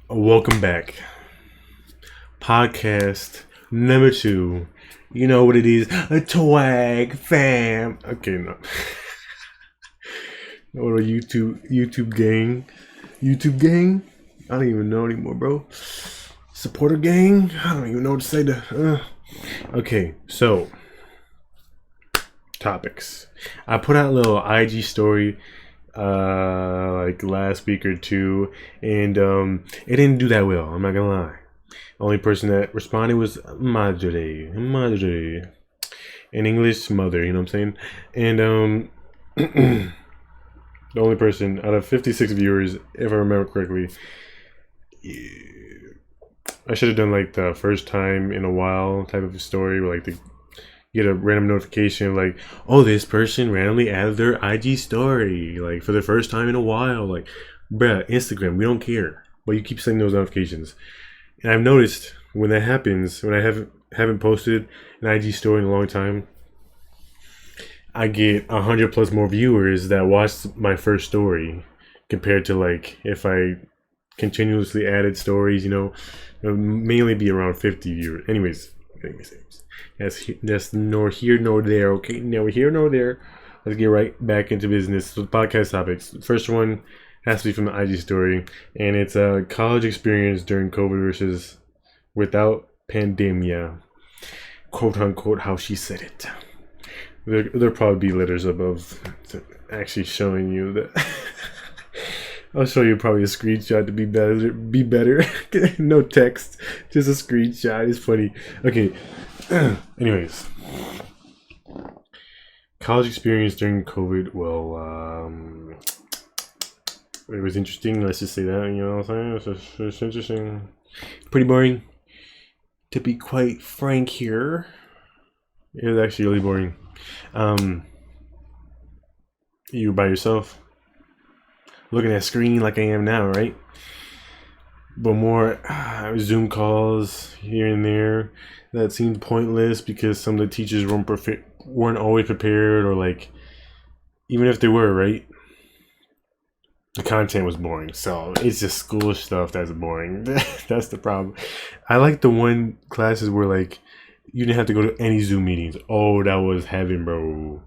Welcome back. Podcast number 2. You know what it is. A twag fam. Okay, no. What a YouTube gang. YouTube gang? I don't even know anymore, bro. Supporter gang? I don't even know what to say to Okay, so topics. I put out a little IG story like last week or two, and it didn't do that well. I'm not gonna lie. Only person that responded was madre, in English, mother. You know what I'm saying? And the only person out of 56 viewers, if I remember correctly, I should have done like the first time in a while type of story, where like the get a random notification like, oh, this person randomly added their IG story like for the first time in a while. Like, bruh, Instagram, we don't care, but you keep sending those notifications. And I've noticed when that happens, when I haven't posted an IG story in a long time, I get 100 plus more viewers that watched my first story compared to like if I continuously added stories. It would mainly be around 50 viewers. Anyways. That's nor here nor there. Okay, never here nor there. Let's get right back into business. So podcast topics. First one has to be from the IG story, and it's a college experience during COVID versus without pandemia. Quote unquote, how she said it. There'll probably be letters above actually showing you that. I'll show you probably a screenshot to be better. Be better. No text, just a screenshot. It's funny. Okay. Anyways, college experience during COVID. Well, it was interesting. Let's just say that. You know what I'm saying? It's interesting. Pretty boring. To be quite frank here, it was actually really boring. You were by yourself, looking at a screen like I am now, right? But more Zoom calls here and there that seemed pointless because some of the teachers weren't always prepared, or like even if they were, right, the content was boring. So it's just school stuff that's boring. That's the problem. I like the one classes where like you didn't have to go to any Zoom meetings. Oh, that was heaven, bro.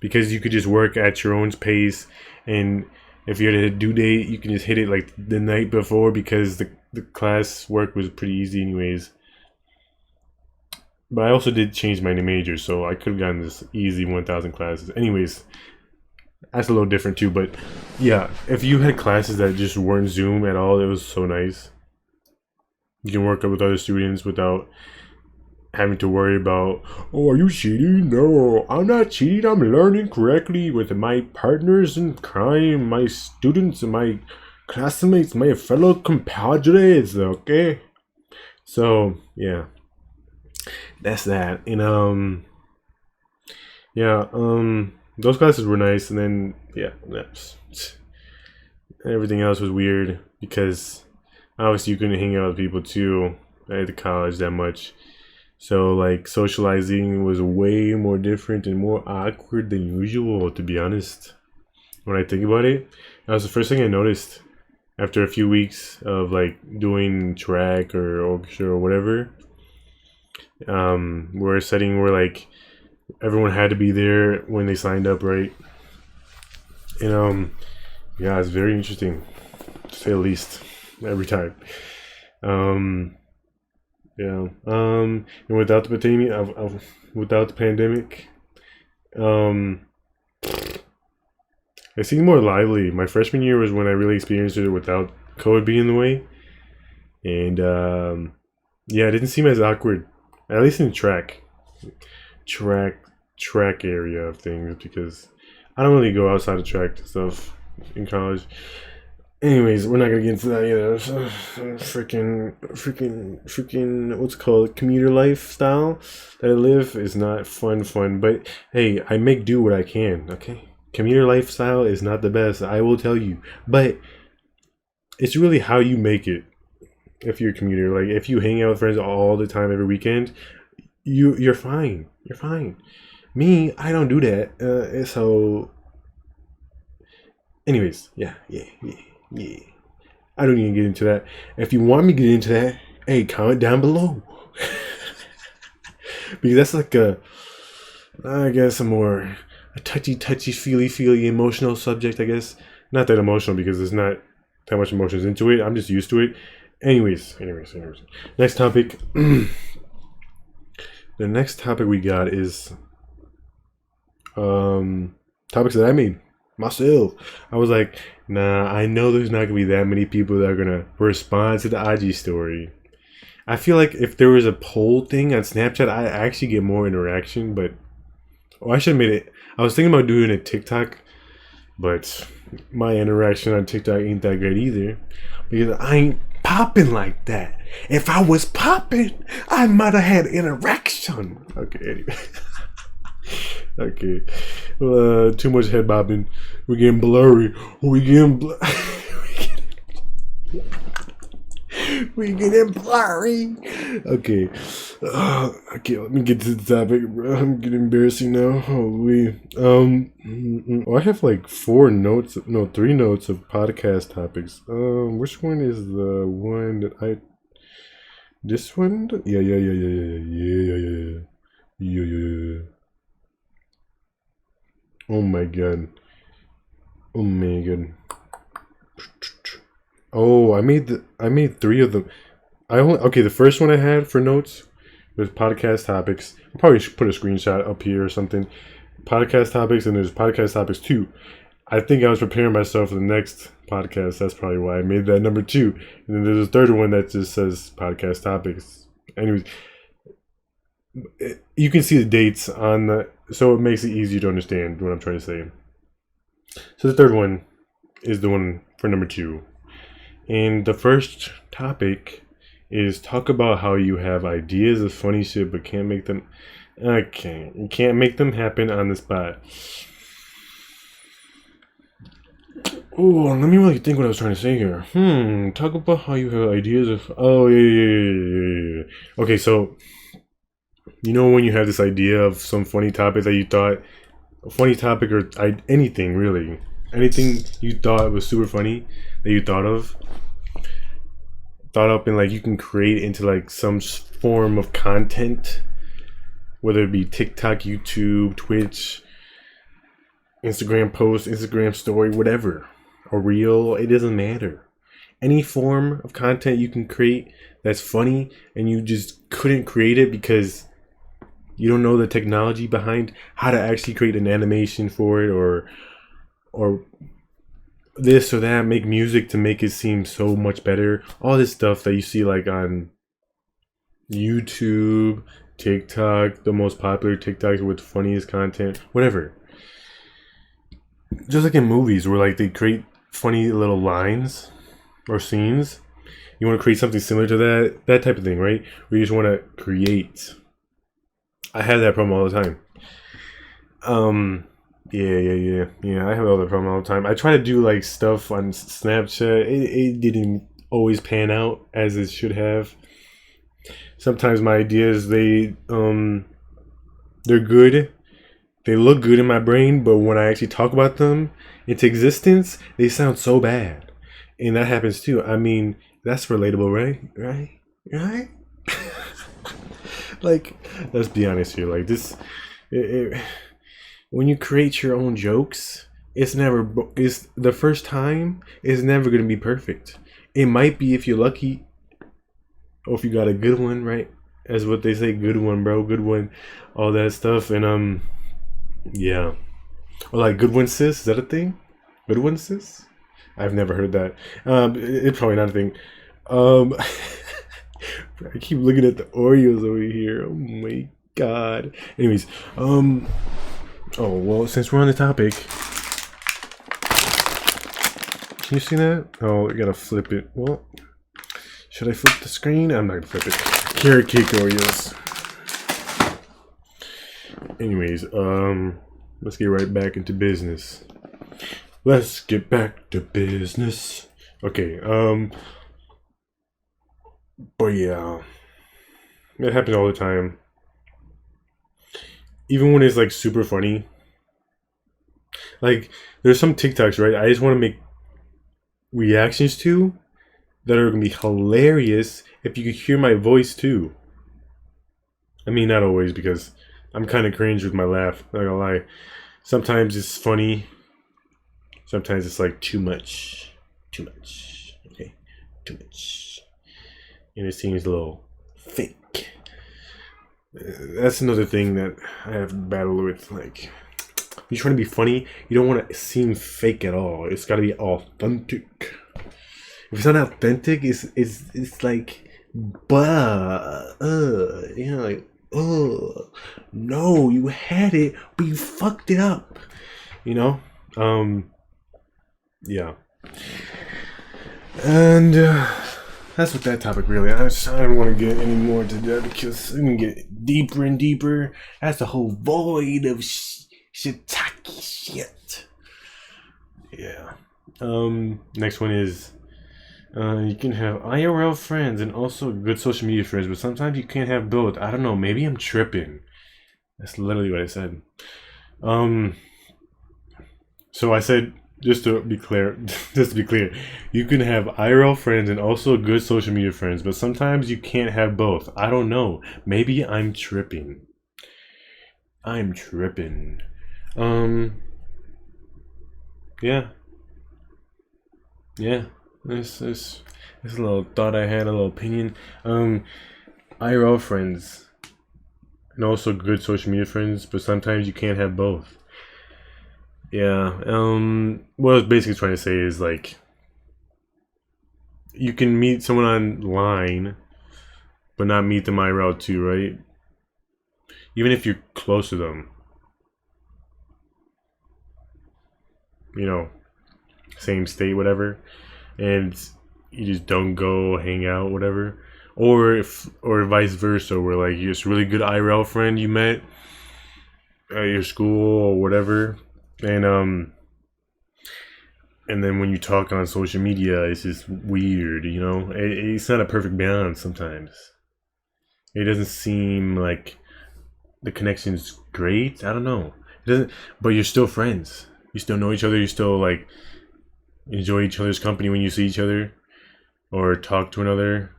Because you could just work at your own pace, and if you had a due date, you can just hit it like the night before, because the class work was pretty easy anyways. But I also did change my major, so I could have gotten this easy 1,000 classes. Anyways, that's a little different too. But yeah, if you had classes that just weren't Zoom at all, it was so nice. You can work up with other students without having to worry about, oh, are you cheating? No, I'm not cheating. I'm learning correctly with my partners in crime, my students, and my classmates, my fellow compadres. Okay, so yeah, that's that. And yeah, those classes were nice, and then yeah, everything else was weird because obviously you couldn't hang out with people too at the college that much. So like socializing was way more different and more awkward than usual, to be honest. When I think about it, that was the first thing I noticed after a few weeks of like doing track or orchestra or whatever. We're a setting where like everyone had to be there when they signed up, right? And yeah, it's very interesting, to say the least, every time. Yeah. And without the pandemic, it seemed more lively. My freshman year was when I really experienced it without COVID being in the way, and yeah, it didn't seem as awkward, at least in the track area of things, because I don't really go outside of track stuff in college. Anyways, we're not gonna get into that, freaking, what's it called? Commuter lifestyle that I live is not fun. But hey, I make do what I can. Okay, commuter lifestyle is not the best, I will tell you. But it's really how you make it. If you're a commuter, like if you hang out with friends all the time every weekend, you're fine. You're fine. Me, I don't do that. So, anyways, yeah. I don't even get into that. If you want me to get into that, hey, comment down below. Because that's like I guess a touchy, feely, emotional subject, I guess. Not that emotional because there's not that much emotions into it. I'm just used to it. Anyways. Next topic. The next topic we got is topics that I made myself. I was like, nah, I know there's not gonna be that many people that are gonna respond to the IG story. I feel like if there was a poll thing on Snapchat, I actually get more interaction. But I should have made it. I was thinking about doing a TikTok, but my interaction on TikTok ain't that great either because I ain't popping like that. If I was popping, I might have had interaction. Okay, anyway. Okay. Too much head bobbing. We're getting blurry. We getting blurry. Okay. Okay, let me get to the topic, bro. I'm getting embarrassing now. Holy. I have like 3 notes of podcast topics. Which one is the one that this one? Yeah. Oh my god. Oh, I made 3 of them. The first one I had for notes was podcast topics. I probably should put a screenshot up here or something. Podcast topics, and there's podcast topics 2. I think I was preparing myself for the next podcast. That's probably why I made that number 2. And then there's a third one that just says podcast topics. Anyways, you can see the dates on so it makes it easier to understand what I'm trying to say. So the third one is the one for number 2. And the first topic is talk about how you have ideas of funny shit but can't make them. Okay, you can't make them happen on the spot. Oh, let me really think what I was trying to say here. Talk about how you have ideas of. Oh, yeah. Okay, so you know when you have this idea of some funny topic that you thought, a funny topic or anything really, anything you thought was super funny that you thought up, and like you can create into like some form of content, whether it be TikTok, YouTube, Twitch, Instagram post, Instagram story, whatever, a reel, it doesn't matter. Any form of content you can create that's funny and you just couldn't create it because you don't know the technology behind how to actually create an animation for it or this or that, make music to make it seem so much better. All this stuff that you see like on YouTube, TikTok, the most popular TikToks with funniest content, whatever. Just like in movies where like they create funny little lines or scenes. You want to create something similar to that type of thing, right? Where you just want to create. I have that problem all the time. Yeah. I have all that problem all the time. I try to do like stuff on Snapchat. It didn't always pan out as it should have. Sometimes my ideas they're good. They look good in my brain, but when I actually talk about them into existence, they sound so bad. And that happens too. I mean, that's relatable, right? Right? Like, let's be honest here. Like this, when you create your own jokes, it's the first time. It's never gonna be perfect. It might be if you're lucky, or if you got a good one, right? As what they say, good one, bro, good one, all that stuff, and yeah, or like good one, sis. Is that a thing? Good one, sis. I've never heard that. It's probably not a thing. I keep looking at the Oreos over here. Oh my god. Anyways, oh well, since we're on the topic, can you see that? Oh, I gotta flip it. Well, should I flip the screen? I'm not gonna flip it. Carrot cake Oreos. Anyways, let's get right back into business. Let's get back to business. Okay, but yeah, it happens all the time. Even when it's like super funny. Like, there's some TikToks, right? I just want to make reactions to that are gonna be hilarious if you could hear my voice too. I mean, not always, because I'm kind of cringe with my laugh. Not gonna lie. Sometimes it's funny. Sometimes it's like too much. Too much. Okay? Too much. And it seems a little fake. That's another thing that I have battled with. Like, you're trying to be funny, you don't want to seem fake at all. It's got to be authentic. If it's not authentic, it's like, like, no, you had it, but you fucked it up. You know, yeah. And that's what that topic really. I don't want to get any more to that because I'm gonna get deeper and deeper. That's the whole void of shiitake shit. Yeah. Next one is you can have IRL friends and also good social media friends, but sometimes you can't have both. I don't know. Maybe I'm tripping. That's literally what I said. So I said, just to be clear, you can have IRL friends and also good social media friends, but sometimes you can't have both. I don't know. Maybe I'm tripping. Yeah. This a little thought I had, a little opinion. IRL friends and also good social media friends, but sometimes you can't have both. Yeah. What I was basically trying to say is, like, you can meet someone online, but not meet them IRL too, right? Even if you're close to them. You know, same state, whatever, and you just don't go hang out, whatever. Or vice versa, where like you're just a really good IRL friend you met at your school or whatever, and then when you talk on social media, it's just weird, you know. It's not a perfect balance sometimes. It doesn't seem like the connection's great. I don't know. It doesn't, but you're still friends. You still know each other. You still like enjoy each other's company when you see each other or talk to another.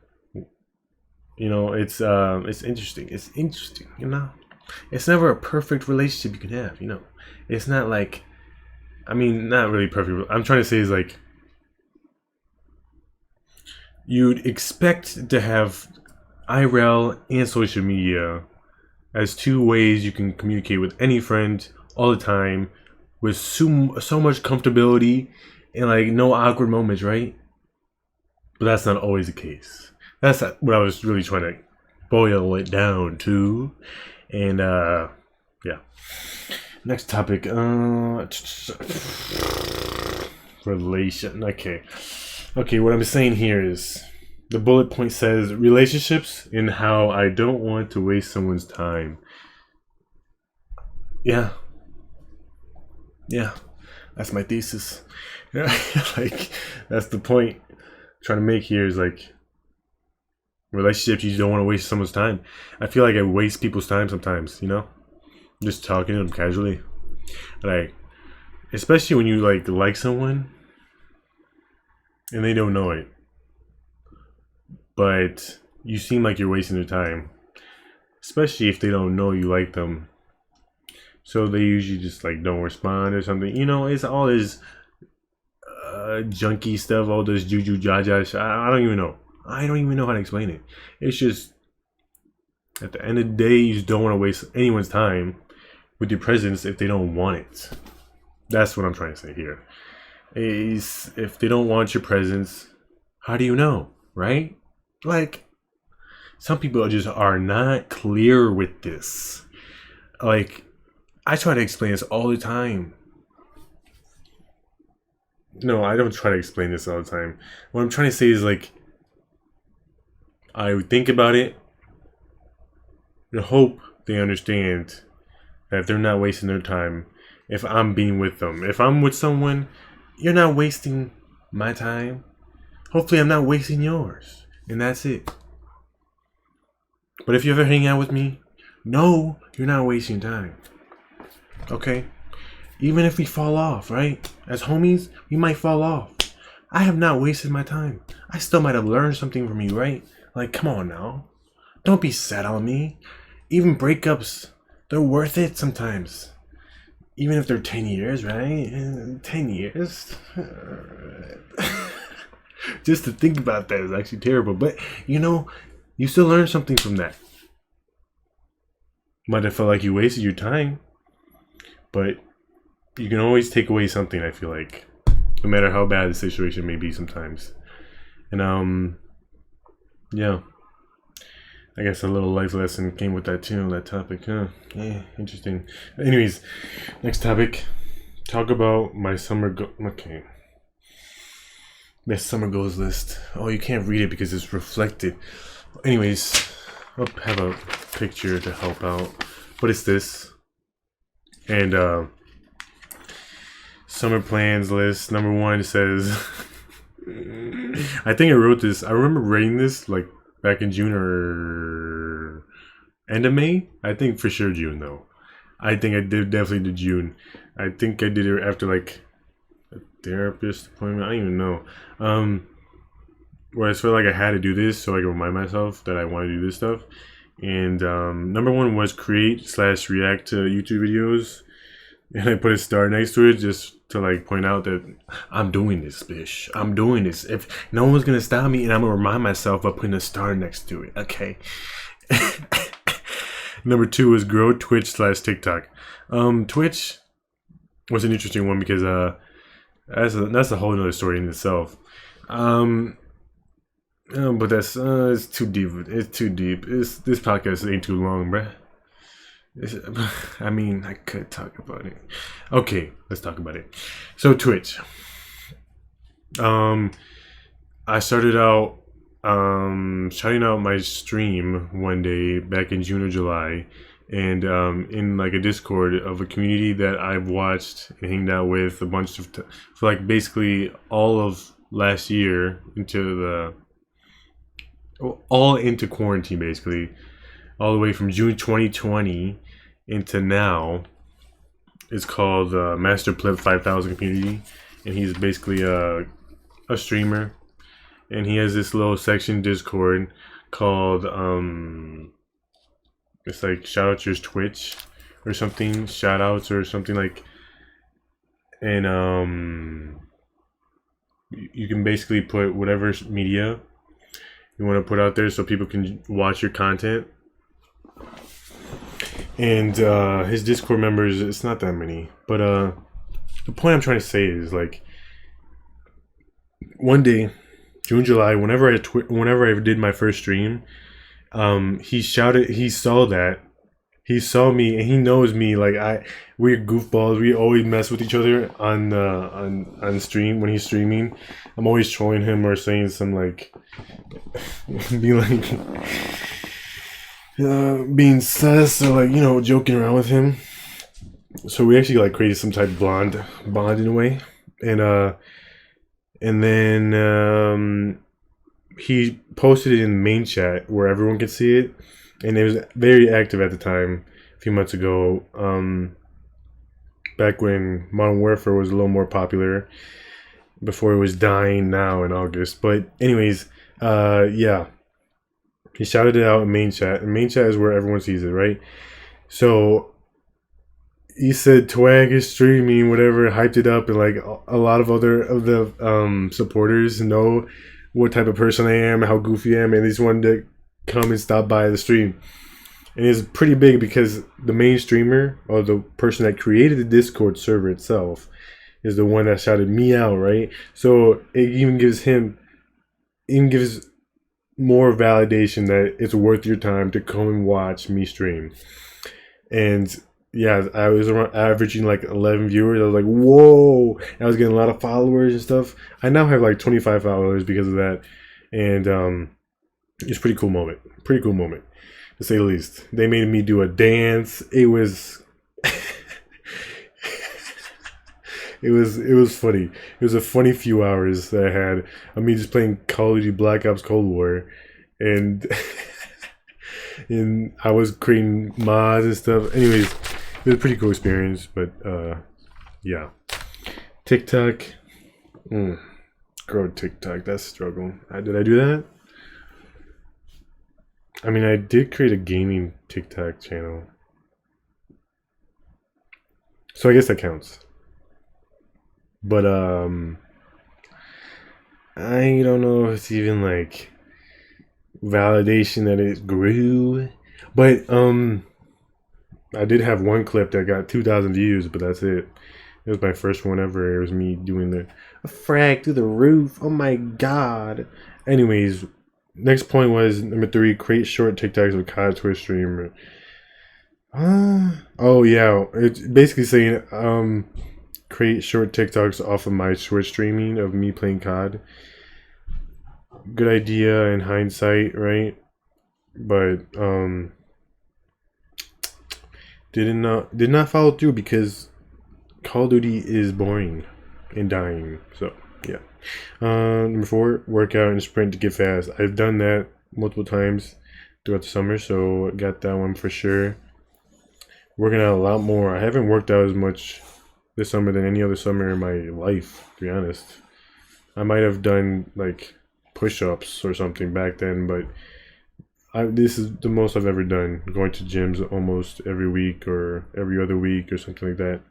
You know, it's interesting. It's interesting, you know. It's never a perfect relationship you can have, you know. It's not like, I mean, not really perfect. I'm trying to say is like, you'd expect to have IRL and social media as two ways you can communicate with any friend all the time with so much comfortability and like no awkward moments, right? But that's not always the case. That's what I was really trying to boil it down to. And yeah. Next topic. Relation. Okay, what I'm saying here is the bullet point says relationships and how I don't want to waste someone's time. Yeah, that's my thesis. Like, that's the point I'm trying to make here is like, relationships, you don't want to waste someone's time. I feel like I waste people's time sometimes, you know, just talking to them casually, like, especially when you like someone and they don't know it, but you seem like you're wasting their time, especially if they don't know you like them. So they usually just like don't respond or something. You know, it's all this junky stuff, all this juju jaja. I don't even know. I don't even know how to explain it. It's just, at the end of the day, you just don't want to waste anyone's time with your presence if they don't want it. That's what I'm trying to say here. Is if they don't want your presence, how do you know, right? Like, some people just are not clear with this. Like, I try to explain this all the time. No, I don't try to explain this all the time. What I'm trying to say is, like, I think about it and hope they understand that they're not wasting their time if I'm being with them. If I'm with someone, you're not wasting my time. Hopefully I'm not wasting yours. And that's it. But if you ever hang out with me, no, you're not wasting time. Okay? Even if we fall off, right? As homies, we might fall off. I have not wasted my time. I still might have learned something from you, right? Like, come on now. Don't be sad on me. Even breakups, they're worth it sometimes. Even if they're 10 years, right? 10 years? Just to think about that is actually terrible. But, you still learn something from that. Might have felt like you wasted your time. But you can always take away something, I feel like. No matter how bad the situation may be sometimes. And, yeah. I guess a little life lesson came with that too, that topic, huh? Yeah, interesting. Anyways, next topic. Talk about my summer okay. My summer goals list. Oh, you can't read it because it's reflected. Anyways, I'll have a picture to help out. But it's this. And, summer plans list. Number 1 says... I think I wrote this. I remember writing this, like, back in June or end of May. I think for sure June though. I think I definitely did June. I think I did it after like a therapist appointment. I don't even know. Where I felt like I had to do this so I could remind myself that I want to do this stuff. And number 1 was create/react to YouTube videos. And I put a star next to it just to like point out that I'm doing this, bitch. I'm doing this. If no one's gonna stop me, and I'm gonna remind myself by putting a star next to it. Okay. Number 2 was grow Twitch/TikTok. Twitch was an interesting one because that's a whole nother story in itself. But that's it's too deep. It's too deep. This podcast ain't too long, bruh. I mean, I could talk about it. Okay, let's talk about it. So Twitch. I started out shouting out my stream one day back in June or July, and in like a Discord of a community that I've watched and hanged out with a bunch of for like basically all of last year all into quarantine, basically all the way from June 2020 into now. It's called Master Plip 5000 community, and he's basically a streamer, and he has this little section Discord called it's like shout out your Twitch or something, shout outs or something like, and you can basically put whatever media you want to put out there so people can watch your content. And his Discord members, it's not that many, but the point I'm trying to say is like one day, June, July, whenever I did my first stream, he saw me, and he knows me. Like we're goofballs. We always mess with each other on stream when he's streaming. I'm always trolling him or saying some like, be like. Being sus or like joking around with him. So we actually like created some type of bond in a way, and then he posted it in the main chat where everyone could see it, and it was very active at the time a few months ago, back when Modern Warfare was a little more popular, before it was dying now in August. But anyways, yeah. He shouted it out in main chat. And main chat is where everyone sees it, right? So he said Twag is streaming, whatever, hyped it up, and like a lot of other of the supporters know what type of person I am, how goofy I am, and they just wanted to come and stop by the stream. And it's pretty big because the main streamer, or the person that created the Discord server itself, is the one that shouted me out, right? So it even gives more validation that it's worth your time to come and watch me stream. And yeah, I was averaging like 11 viewers. I was like, whoa! I was getting a lot of followers and stuff. I now have like 25 followers because of that, and it's a pretty cool moment. Pretty cool moment, to say the least. They made me do a dance. It was It was funny. It was a funny few hours that I had of me just playing Call of Duty Black Ops Cold War, and and I was creating mods and stuff. Anyways, it was a pretty cool experience. But yeah, TikTok. Grow TikTok. That's a struggle. Did I do that? I mean, I did create a gaming TikTok channel, so I guess that counts. But I don't know if it's even like validation that it grew. But I did have one clip that got 2,000 views, but that's it. It was my first one ever. It was me doing the frag through the roof. Oh my god. Anyways, next point was number 3: create short TikToks with COD Twitch streamer. Oh yeah, it's basically saying create short TikToks off of my Twitch streaming of me playing COD. Good idea in hindsight, right? But did not follow through because Call of Duty is boring and dying. So yeah. Number 4: workout and sprint to get fast. I've done that multiple times throughout the summer, so got that one for sure. Working out a lot more. I haven't worked out as much this summer than any other summer in my life, to be honest. I might have done like push-ups or something back then, but this is the most I've ever done. Going to gyms almost every week or every other week or something like that.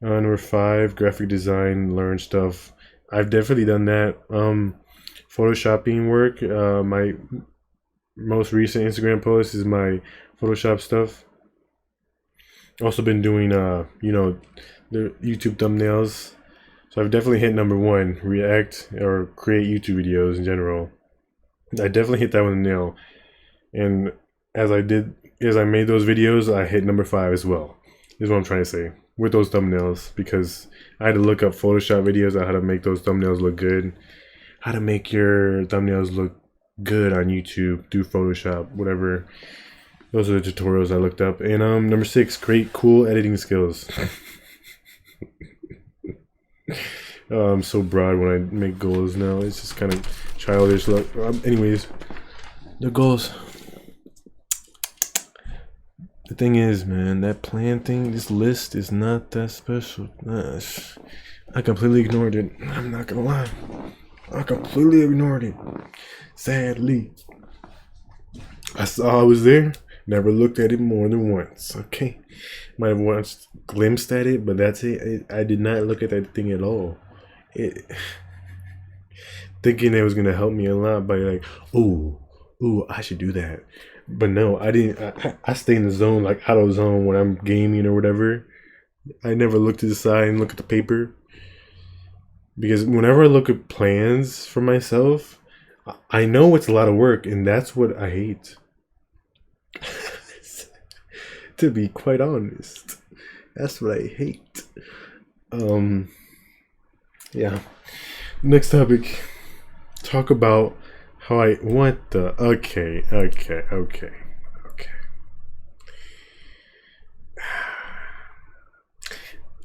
Number 5: graphic design, learn stuff. I've definitely done that. Photoshopping work. My most recent Instagram post is my Photoshop stuff. Also been doing the YouTube thumbnails. So I've definitely hit number 1: react or create YouTube videos in general. I definitely hit that one nail. And as I made those videos, I hit number 5 as well. Is what I'm trying to say with those thumbnails, because I had to look up Photoshop videos on how to make those thumbnails look good, how to make your thumbnails look good on YouTube through Photoshop, whatever. Those are the tutorials I looked up. And number 6: create cool editing skills. I'm so broad when I make goals now. It's just kind of childish. Look, anyways, the goals. The thing is, man, that plan thing, this list is not that special. I completely ignored it. I'm not gonna lie. I completely ignored it. Sadly. I saw I was there. Never looked at it more than once. Okay. Might have once glimpsed at it, but that's it. I did not look at that thing at all. Thinking it was gonna help me a lot by like, ooh, I should do that. But no, I didn't. I stay in the zone, like out of zone when I'm gaming or whatever. I never look to the side and look at the paper. Because whenever I look at plans for myself, I know it's a lot of work, and that's what I hate. To be quite honest, that's what I hate. Yeah. Next topic. Talk about how I what the okay.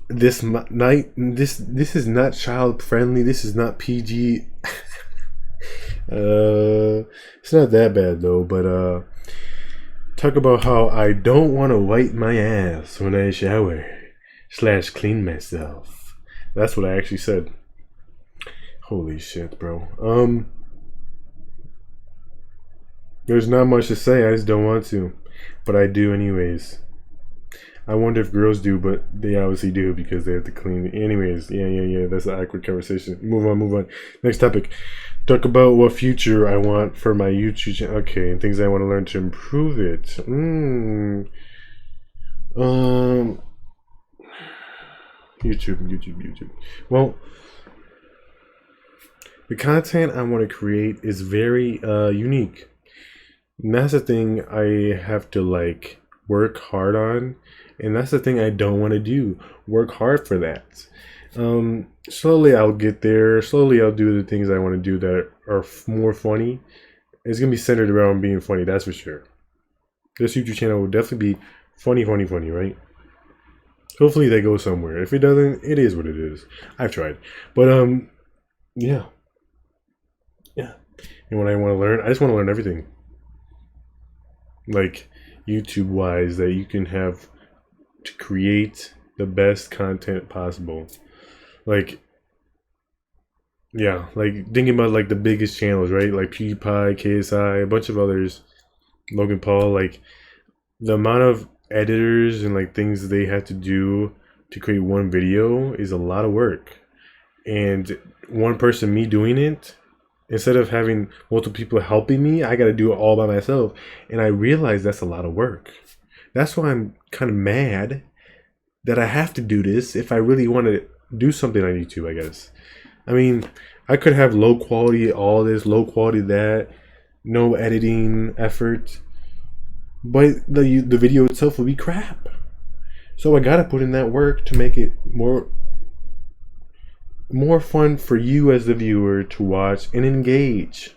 This is not child friendly. This is not PG. It's not that bad though, but talk about how I don't want to wipe my ass when I shower / clean myself. That's what I actually said. Holy shit, bro. There's not much to say. I just don't want to, but I do anyways. I wonder if girls do, but they obviously do because they have to clean. Anyways, yeah. That's an awkward conversation. Move on. Next topic. Talk about what future I want for my YouTube channel. Okay, and things I want to learn to improve it. YouTube. Well, the content I want to create is very unique. And that's the thing I have to like work hard on. And that's the thing I don't want to do. Work hard for that. Slowly I'll get there. Slowly I'll do the things I want to do that are more funny. It's going to be centered around being funny, that's for sure. This YouTube channel will definitely be funny, right? Hopefully they go somewhere. If it doesn't, it is what it is. I've tried. But, yeah. And when I want to learn, I just want to learn everything. Like, YouTube-wise, that you can have to create the best content possible. Like, Yeah, like thinking about like the biggest channels, right? Like PewDiePie, KSI, a bunch of others, Logan Paul. Like the amount of editors and like things they have to do to create one video is a lot of work. And one person, me doing it, instead of having multiple people helping me, I got to do it all by myself. And I realize that's a lot of work. That's why I'm kind of mad that I have to do this if I really want to do something on YouTube, I guess. I mean, I could have low quality all this, low quality that, no editing effort, but the video itself will be crap. So I gotta put in that work to make it more fun for you as the viewer to watch and engage.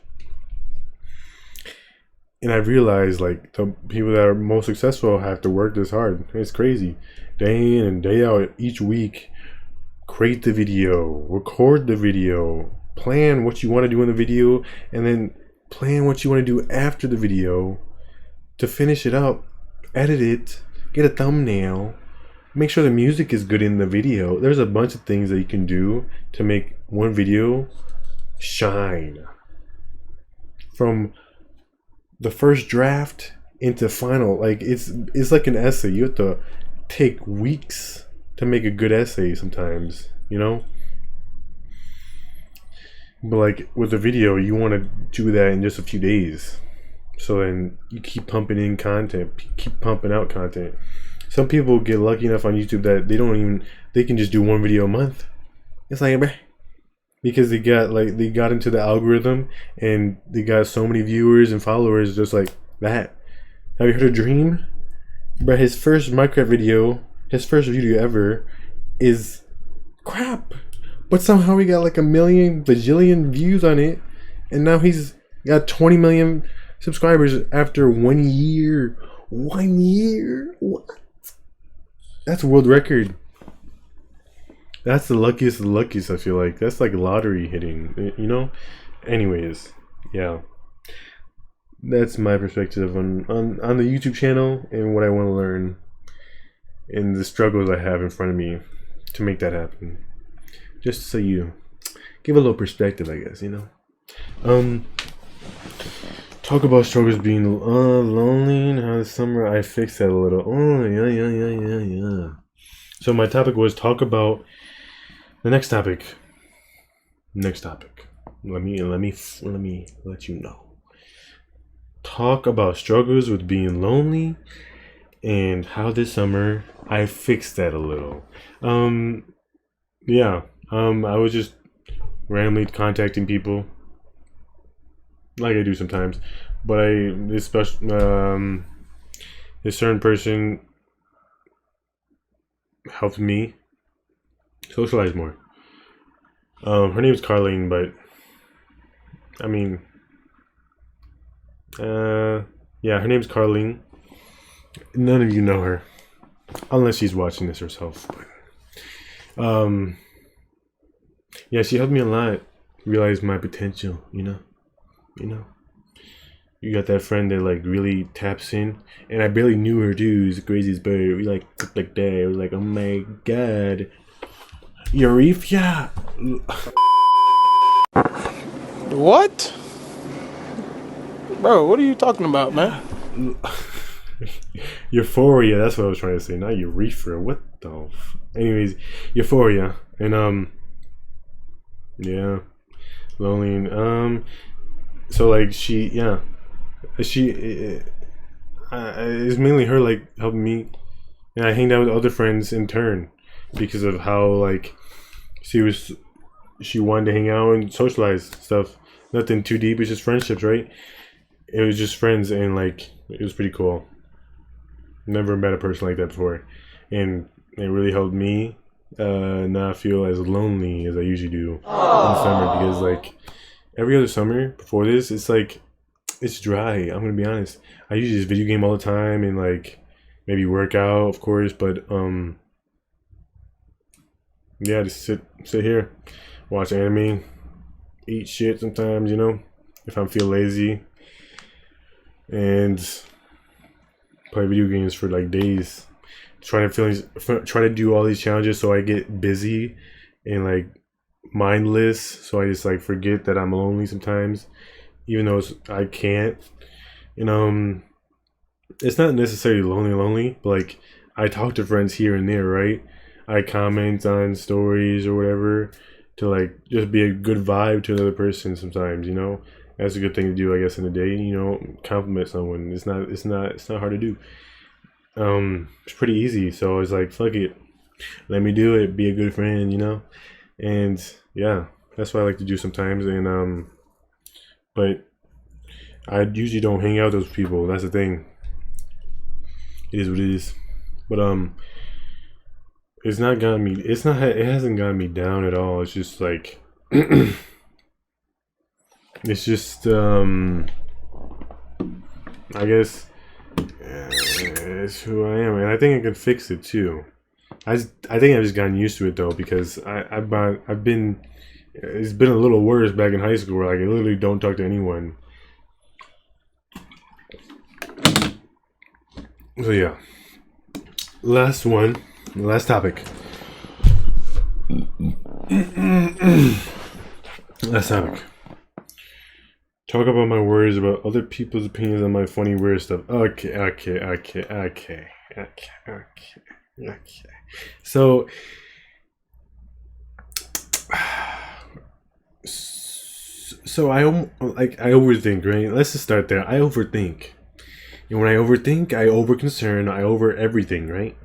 And I realized like the people that are most successful have to work this hard. It's crazy, day in and day out, each week. Create the video, record the video, plan what you want to do in the video, and then plan what you want to do after the video to finish it up, edit it, get a thumbnail, make sure the music is good in the video. There's a bunch of things that you can do to make one video shine. From the first draft into final, like it's like an essay. You have to take weeks to make a good essay sometimes, you know? But like with a video, you want to do that in just a few days. So then you keep pumping in content, keep pumping out content. Some people get lucky enough on YouTube that they can just do one video a month. It's like, bruh, because they got into the algorithm and they got so many viewers and followers just like that. Have you heard of Dream? But his first Minecraft video, his first video ever, is crap. But somehow he got like a million bajillion views on it, and now he's got 20 million subscribers after 1 year. 1 year? What? That's a world record. That's the luckiest of the luckiest, I feel like. That's like lottery hitting, you know? Anyways, yeah. That's my perspective on the YouTube channel and what I want to learn and the struggles I have in front of me to make that happen. Just so you give a little perspective, I guess, you know? Talk about struggles being lonely and how this summer I fixed that a little. Oh, yeah. So my topic was talk about the next topic. Let me let you know. Talk about struggles with being lonely and how this summer I fixed that a little. I was just randomly contacting people like I do sometimes, but this certain person helped me socialize more. Her name is Carlene, but I mean, yeah, her name's Carlene. None of you know her, unless she's watching this herself. But, yeah, she helped me a lot realize my potential. You know. You got that friend that like really taps in, and I barely knew her too. It was the craziest bird. We like that. It was like, oh my god, Eureka! What? Bro, what are you talking about, man? Euphoria. That's what I was trying to say. Not urethra. What the? Anyways, Euphoria, and yeah, lonely. So like she it's mainly her like helping me, and I hanged out with other friends in turn because of how like she wanted to hang out and socialize stuff. Nothing too deep. It's just friendships, right? It was just friends, and like it was pretty cool. Never met a person like that before, and it really helped me not feel as lonely as I usually do in the summer, because like every other summer before this, it's dry. I'm gonna be honest. I usually just video game all the time and like maybe work out, of course, but yeah, just sit here, watch anime, eat shit sometimes, you know, if I feel lazy, and play video games for like days. Trying to do all these challenges so I get busy and like mindless, so I just like forget that I'm lonely sometimes, even though I can't. And it's not necessarily lonely, but like I talk to friends here and there, right? I comment on stories or whatever to like just be a good vibe to another person sometimes, That's a good thing to do, I guess, in the day, compliment someone. It's not hard to do. It's pretty easy, so it's like fuck it. Let me do it, be a good friend. And yeah, that's what I like to do sometimes. And but I usually don't hang out with those people. That's the thing. It is what it is. But it's not gotten me. It's not. It hasn't gotten me down at all. It's just like, it's just I guess it's who I am, and I think I can fix it too. I think I've just gotten used to it though, because I've been. It's been a little worse back in high school, where like I literally don't talk to anyone. So yeah, last topic. Last topic. Talk about my worries about other people's opinions on my funny, weird stuff. Okay. So, I overthink, right? Let's just start there. I overthink. And when I overthink, I overconcern, I over everything, right?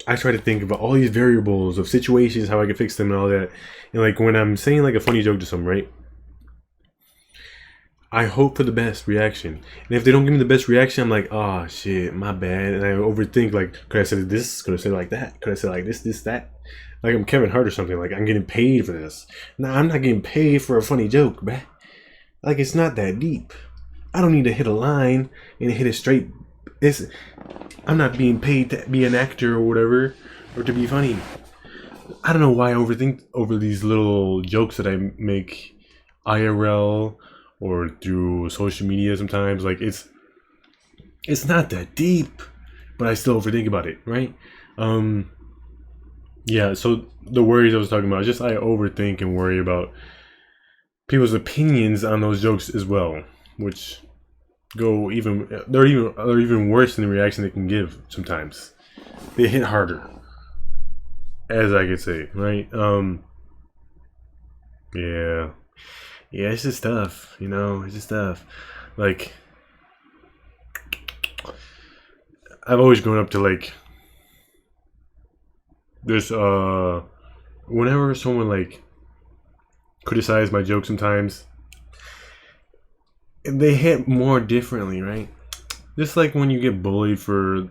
I try to think about all these variables of situations, how I can fix them and all that. And like when I'm saying like a funny joke to someone, right? I hope for the best reaction. And if they don't give me the best reaction, I'm like, oh shit, my bad. And I overthink, like, could I say this? Could I say it like that? Could I say like this, that? Like I'm Kevin Hart or something. Like I'm getting paid for this. Nah, I'm not getting paid for a funny joke, bruh. Like it's not that deep. I don't need to hit a line and hit it straight. I'm not being paid to be an actor or whatever, or to be funny. I don't know why I overthink over these little jokes that I make IRL or through social media sometimes. Like it's not that deep, but I still overthink about it, right? Yeah, so the worries I was talking about, just I overthink and worry about people's opinions on those jokes as well, which they're even worse than the reaction they can give sometimes. They hit harder, as I could say, right? Yeah, it's just tough, It's just tough. Like, I've always grown up to like, there's whenever someone like criticize my joke sometimes, they hit more differently, right? Just like when you get bullied for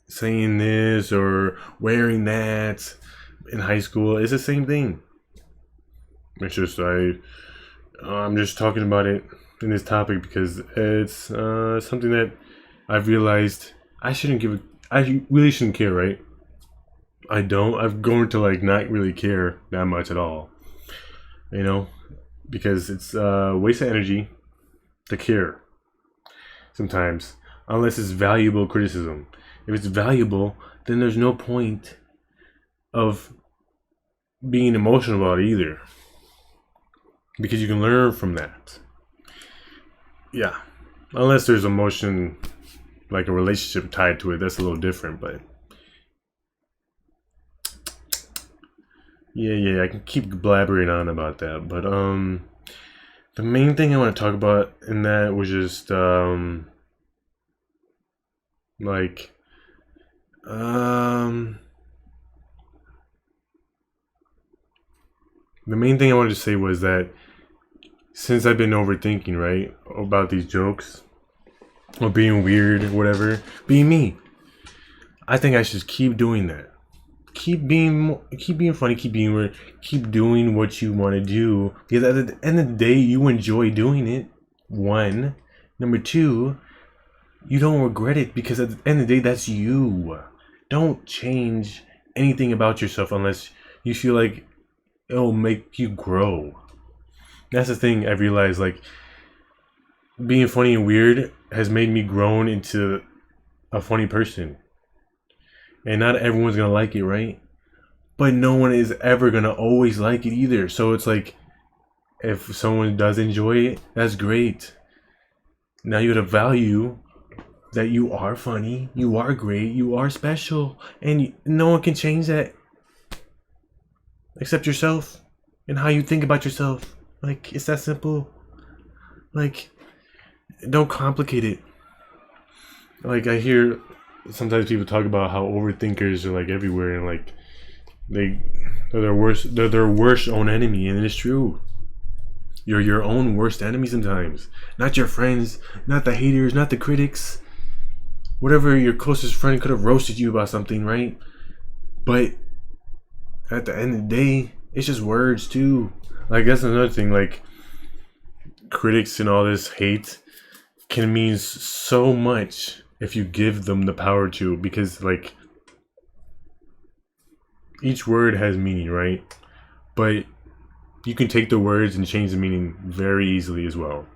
saying this or wearing that in high school, it's the same thing. It's just I'm just talking about it in this topic because it's something that I've realized I really shouldn't care, right? I don't. I've grown to like not really care that much at all, because it's a waste of energy to care sometimes, unless it's valuable criticism. If it's valuable, then there's no point of being emotional about it either, because you can learn from that. Yeah, unless there's emotion, like a relationship tied to it, that's a little different. But yeah, I can keep blabbering on about that. But the main thing I want to talk about in that was just the main thing I wanted to say was that since I've been overthinking, right, about these jokes or being weird or whatever, being me, I think I should keep doing that. Keep being funny, keep being weird, keep doing what you want to do, because at the end of the day, you enjoy doing it. One, number two, you don't regret it, because at the end of the day, that's you. Don't change anything about yourself unless you feel like it'll make you grow. That's the thing I realized, like, being funny and weird has made me grown into a funny person. And not everyone's gonna like it, right? but no one is ever gonna always like it either. So it's like, if someone does enjoy it, that's great. Now you gotta value that you are funny, you are great, you are special, and no one can change that except yourself and how you think about yourself. Like, it's that simple. Like, don't complicate it. Like, I hear sometimes people talk about how overthinkers are like everywhere, and like they're their worst own enemy, and it's true. You're your own worst enemy sometimes. Not your friends, not the haters, not the critics. Whatever, your closest friend could have roasted you about something, right? But at the end of the day, it's just words too. Like, that's another thing. Like, critics and all this hate can mean so much if you give them the power to, because like each word has meaning, right? But you can take the words and change the meaning very easily as well.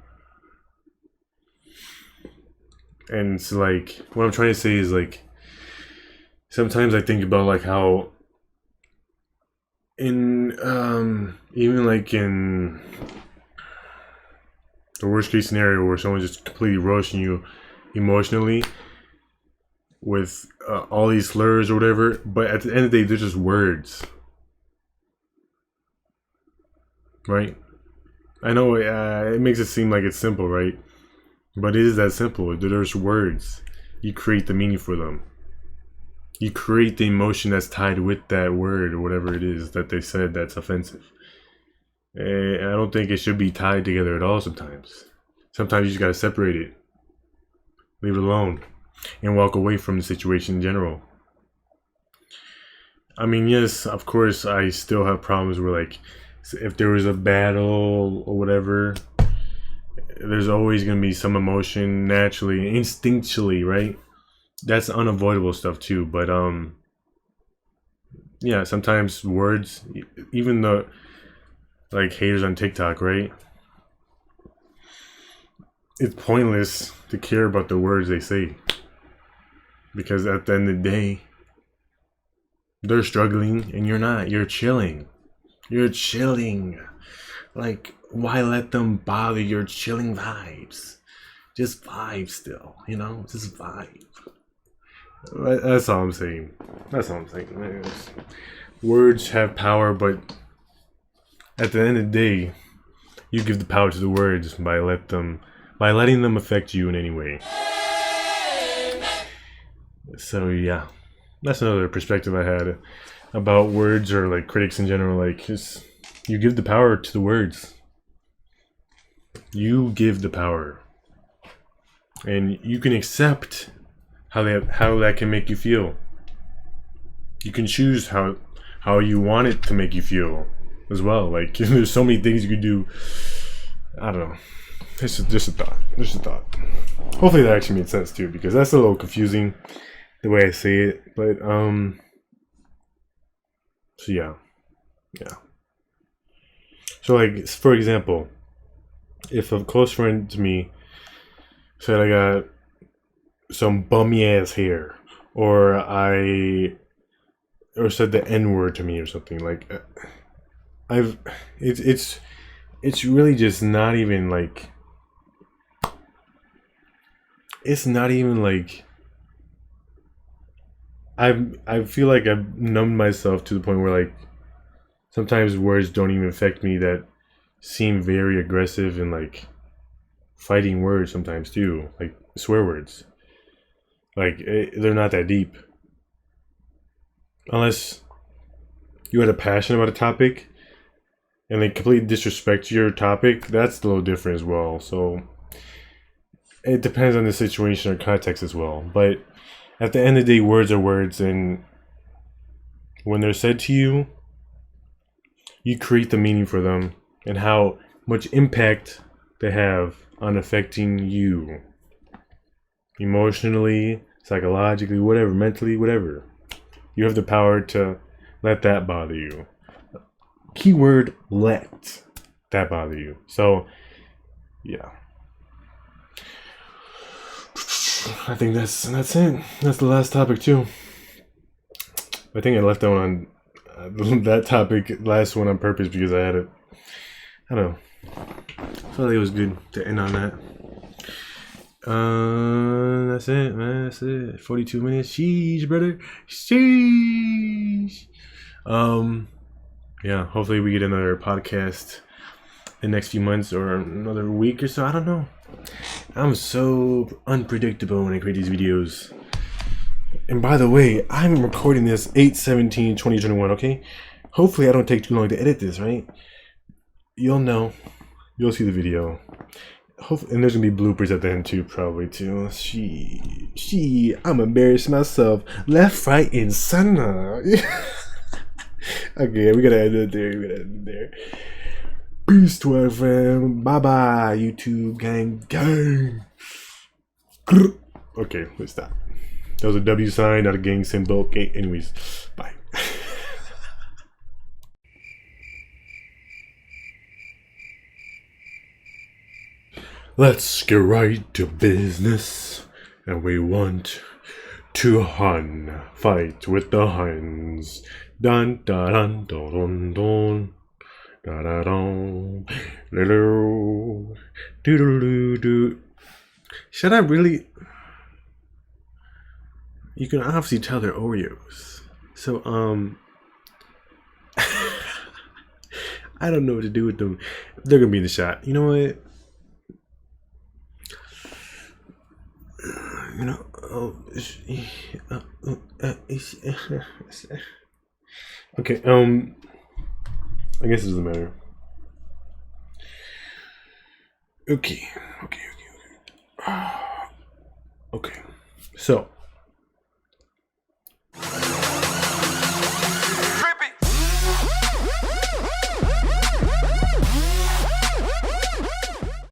And it's like, what I'm trying to say is like, sometimes I think about like how in even like in the worst case scenario where someone's just completely roasting you emotionally with all these slurs or whatever, but at the end of the day, they're just words, right? I know it makes it seem like it's simple, right? But it is that simple. There's words. You create the meaning for them. You create the emotion that's tied with that word or whatever it is that they said that's offensive. And I don't think it should be tied together at all sometimes. Sometimes you just gotta separate it. Leave it alone. And walk away from the situation in general. I mean, yes, of course, I still have problems where, like, if there was a battle or whatever, there's always going to be some emotion naturally, instinctually, right? That's unavoidable stuff too. But, yeah, sometimes words, even the, like, haters on TikTok, right? It's pointless to care about the words they say. Because at the end of the day, they're struggling and you're not. You're chilling. You're chilling. Like, why let them bother your chilling vibes? Just vibe still, you know? Just vibe. That's all I'm saying. That's all I'm saying. Words have power, but at the end of the day, you give the power to the words by letting them affect you in any way. So yeah, that's another perspective I had about words, or like critics in general. Like, just, you give the power to the words. You give the power, and you can accept how that can make you feel. You can choose how you want it to make you feel as well. Like, there's so many things you could do. I don't know. It's just a thought. Just a thought. Hopefully that actually made sense too, because that's a little confusing the way I say it. But so yeah. So, like, for example, if a close friend to me said I got some bummy ass hair, or said the N word to me or something, like, it's really just not even like, it's not even like, I feel like I've numbed myself to the point where, like, sometimes words don't even affect me that seem very aggressive and like fighting words sometimes too, like swear words. Like, they're not that deep. Unless you had a passion about a topic and they completely disrespect your topic, that's a little different as well. So it depends on the situation or context as well. But at the end of the day, words are words, and when they're said to you, you create the meaning for them and how much impact they have on affecting you. Emotionally, psychologically, whatever, mentally, whatever. You have the power to let that bother you. Keyword, let that bother you. So, yeah. I think that's it. That's the last topic too. I think I left that one that topic last one on purpose because I had it. I don't know. I felt like it was good to end on that. That's it, man. That's it. 42 minutes. Sheesh, brother. Sheesh. Yeah. Hopefully we get another podcast the next few months or another week or so. I don't know. I'm so unpredictable when I create these videos. And by the way, I'm recording this 8/17/2021. Okay. Hopefully I don't take too long to edit this. Right. You'll know. You'll see the video. Hopefully, and there's gonna be bloopers at the end too, probably too. I'm embarrassing myself. Left, right, and center. Okay, we gotta end it there. Peace to our friend. Bye bye, YouTube gang. Okay, let's stop. That was a W sign, not a gang symbol. Okay, anyways, bye. Let's get right to business, and we want to fight with the Huns. Dun dun dun dun dun dun dun dun dun dun dun. Should I really? You can obviously tell they're Oreos. So I don't know what to do with them. They're gonna be in the shot. You know what? You know, okay, I guess it doesn't matter. Okay. So,